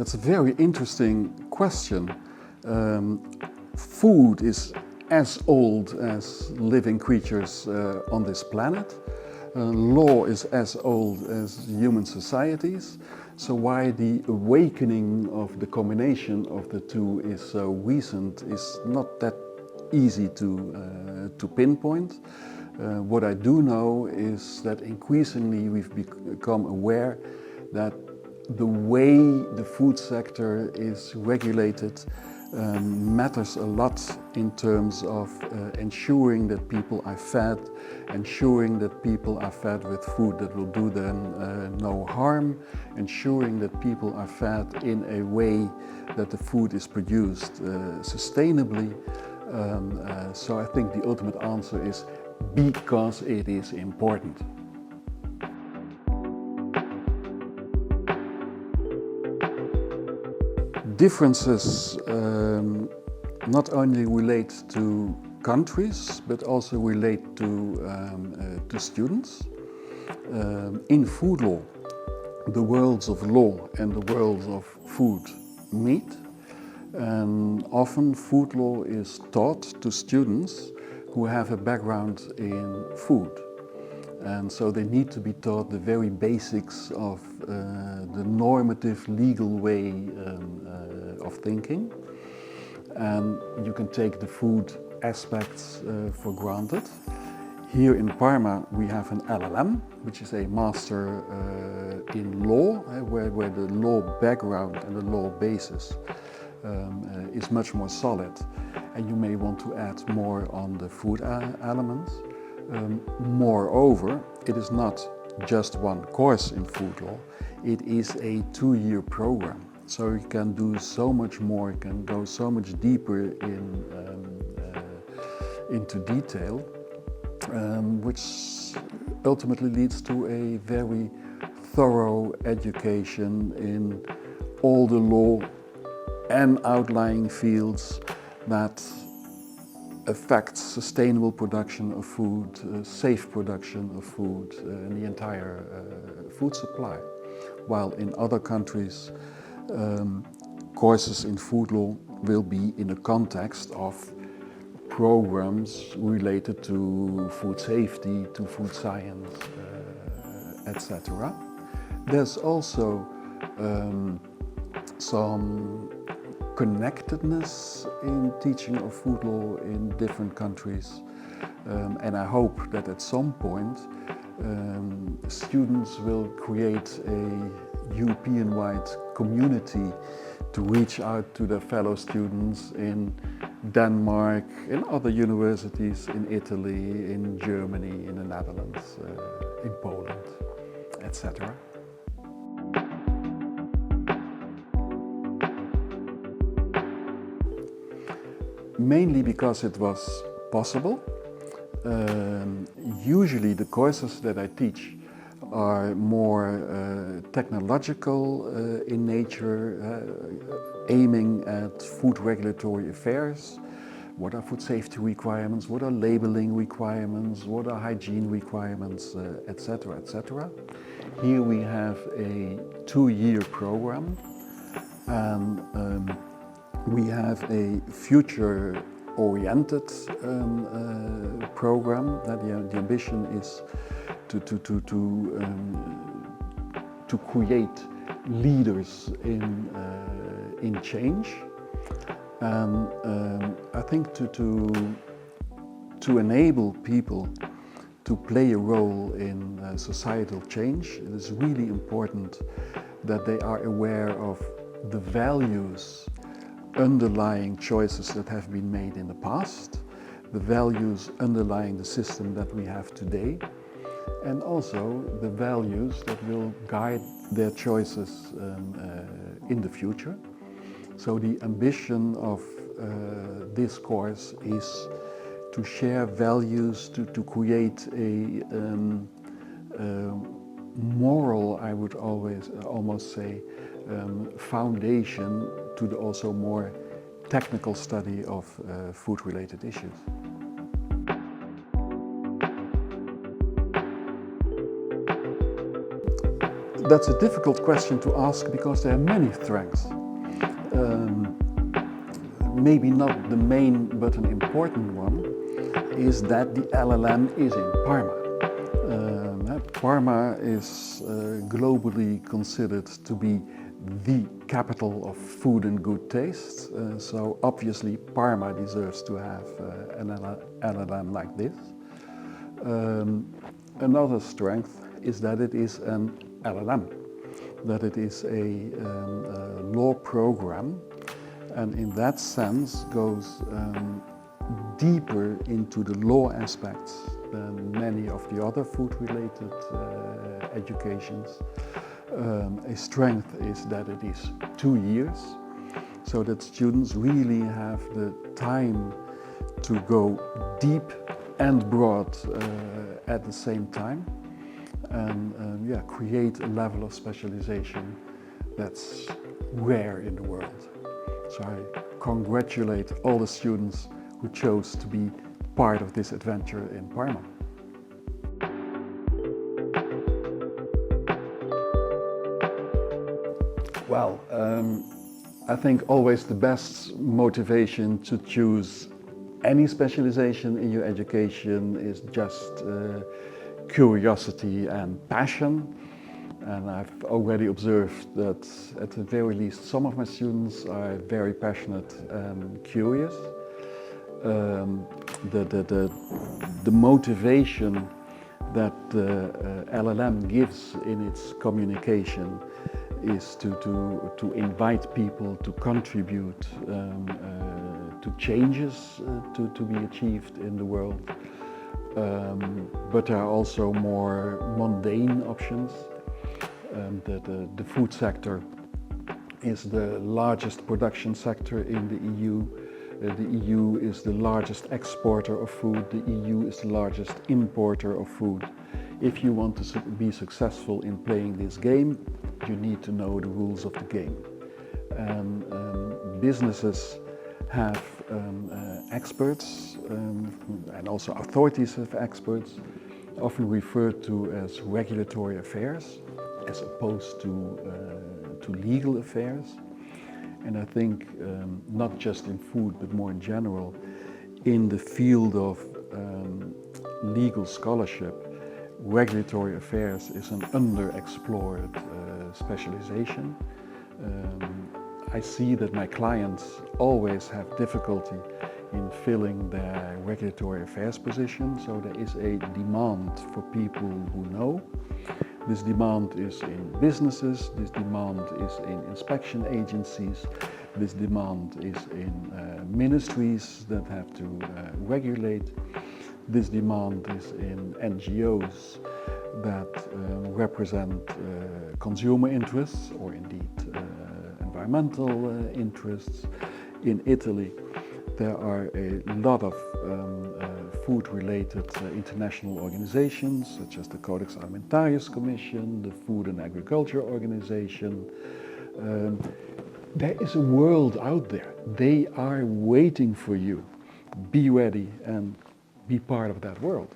That's a very interesting question. Food is as old as living creatures on this planet. Law is as old as human societies. So why the awakening of the combination of the two is so recent is not that easy to pinpoint. What I do know is that increasingly we've become aware that the way the food sector is regulated matters a lot in terms of ensuring that people are fed, ensuring that people are fed with food that will do them no harm, ensuring that people are fed in a way that the food is produced sustainably. So I think the ultimate answer is because it is important. Differences not only relate to countries, but also relate to students. In food law, the worlds of law and the worlds of food meet, and often food law is taught to students who have a background in food. And so they need to be taught the very basics of the normative legal way of thinking. And you can take the food aspects for granted. Here in Parma we have an LLM, which is a master in law, where the law background and the law basis is much more solid. And you may want to add more on the food elements. Moreover, it is not just one course in food law, it is a 2-year program. So you can do so much more, you can go so much deeper into detail, which ultimately leads to a very thorough education in all the law and outlying fields that affects sustainable production of food, safe production of food, and the entire food supply. While in other countries, courses in food law will be in the context of programs related to food safety, to food science, etc. There's also some connectedness in teaching of food law in different countries, and I hope that at some point students will create a European-wide community to reach out to their fellow students in Denmark, in other universities, in Italy, in Germany, in the Netherlands, in Poland, etc. Mainly because it was possible. Usually the courses that I teach are more technological in nature, aiming at food regulatory affairs. What are food safety requirements? What are labeling requirements? What are hygiene requirements, etc., etc. Here we have a 2-year program, and we have a future-oriented program. That the ambition is to create leaders in change, and I think to enable people to play a role in societal change, it is really important that they are aware of the values underlying choices that have been made in the past, the values underlying the system that we have today, and also the values that will guide their choices in the future. So the ambition of this course is to share values, to create a moral, I would almost say, foundation to the also more technical study of food-related issues. That's a difficult question to ask because there are many strengths. Maybe not the main but an important one is that the LLM is in Parma. Parma is globally considered to be the capital of food and good taste, so obviously Parma deserves to have an LLM like this. Another strength is that it is an LLM, that it is a law program, and in that sense goes deeper into the law aspects than many of the other food-related educations. A strength is that it is 2 years, so that students really have the time to go deep and broad at the same time, and create a level of specialization that's rare in the world. So I congratulate all the students who chose to be part of this adventure in Parma. Well, I think always the best motivation to choose any specialization in your education is just curiosity and passion. And I've already observed that at the very least some of my students are very passionate and curious. The motivation that the LLM gives in its communication is to invite people to contribute to changes to be achieved in the world. But there are also more mundane options. The food sector is the largest production sector in the EU. The EU is the largest exporter of food. The EU is the largest importer of food. If you want to be successful in playing this game, you need to know the rules of the game. And businesses have experts, and also authorities have experts, often referred to as regulatory affairs, as opposed to legal affairs. And I think not just in food, but more in general, in the field of legal scholarship, regulatory affairs is an underexplored specialization. I see that my clients always have difficulty in filling their regulatory affairs position, so there is a demand for people who know. This demand is in businesses, this demand is in inspection agencies, this demand is in ministries that have to regulate, this demand is in NGOs that represent consumer interests or indeed environmental interests. In Italy, there are a lot of food-related international organizations, such as the Codex Alimentarius Commission, the Food and Agriculture Organization. There is a world out there. They are waiting for you. Be ready and be part of that world.